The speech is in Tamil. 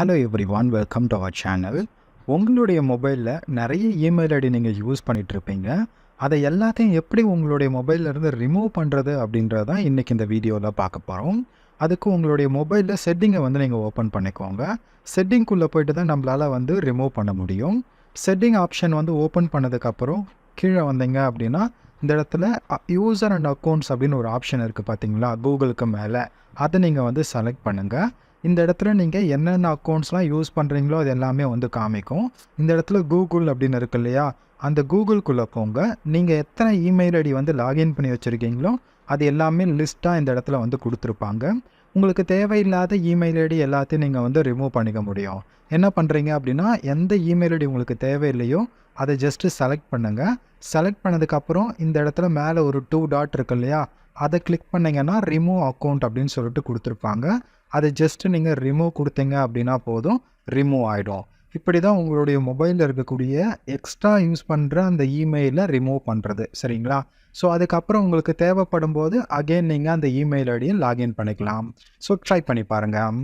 Hello everyone, welcome to our channel. உங்களுடைய மொபைலில் நிறைய இமெயில் ஐடி நீங்கள் யூஸ் பண்ணிகிட்ருப்பீங்க. அதை எல்லாத்தையும் எப்படி உங்களுடைய மொபைல்லேருந்து ரிமூவ் பண்ணுறது அப்படின்றது தான் இன்றைக்கி இந்த வீடியோவில் பார்க்க போகிறோம். அதுக்கு உங்களுடைய மொபைலில் செட்டிங்கை நீங்கள் ஓப்பன் பண்ணிக்கோங்க. செட்டிங்குள்ளே போய்ட்டு தான் நம்மளால் ரிமூவ் பண்ண முடியும். செட்டிங் ஆப்ஷன் ஓப்பன் பண்ணதுக்கப்புறம் கீழே வந்தீங்க அப்படின்னா இந்த இடத்துல யூசர் அண்ட் அக்கௌண்ட்ஸ் அப்படின்னு ஒரு ஆப்ஷன் இருக்குது பார்த்தீங்களா, கூகுளுக்கு மேலே. அதை நீங்கள் செலக்ட் பண்ணுங்கள். இந்த இடத்துல நீங்கள் என்னென்ன அக்கௌண்ட்ஸ்லாம் யூஸ் பண்ணுறீங்களோ அது எல்லாமே காமிக்கும். இந்த இடத்துல கூகுள் அப்படின்னு இருக்கு இல்லையா, அந்த கூகுள்குள்ளே போங்க. நீங்கள் எத்தனை இமெயில் ஐடி லாகின் பண்ணி வச்சுருக்கீங்களோ அது எல்லாமே லிஸ்ட்டாக இந்த இடத்துல கொடுத்துருப்பாங்க. உங்களுக்கு தேவையில்லாத இமெயில் ஐடி எல்லாத்தையும் நீங்கள் ரிமூவ் பண்ணிக்க முடியும். என்ன பண்ணுறீங்க அப்படின்னா, எந்த இமெயில் ஐடி உங்களுக்கு தேவையில்லையோ அதை ஜஸ்ட்டு செலக்ட் பண்ணுங்கள். செலக்ட் பண்ணதுக்கப்புறம் இந்த இடத்துல மேலே ஒரு 2 டாட் இருக்கு இல்லையா, அதை கிளிக் பண்ணிங்கன்னா ரிமூவ் அக்கௌண்ட் அப்படின்னு சொல்லிட்டு கொடுத்துருப்பாங்க. அதை ஜஸ்ட்டு நீங்கள் ரிமூவ் கொடுத்தீங்க அப்படின்னா போதும், ரிமூவ் ஆகிடும். இப்படி தான் உங்களுடைய மொபைலில் இருக்கக்கூடிய எக்ஸ்ட்ரா யூஸ் பண்ணுற அந்த இமெயிலை ரிமூவ் பண்ணுறது, சரிங்களா? ஸோ அதுக்கப்புறம் உங்களுக்கு தேவைப்படும் போது அகெயின் நீங்கள் அந்த இமெயில் ஐடியை லாகின் பண்ணிக்கலாம். ஸோ ட்ரை பண்ணி பாருங்கள்.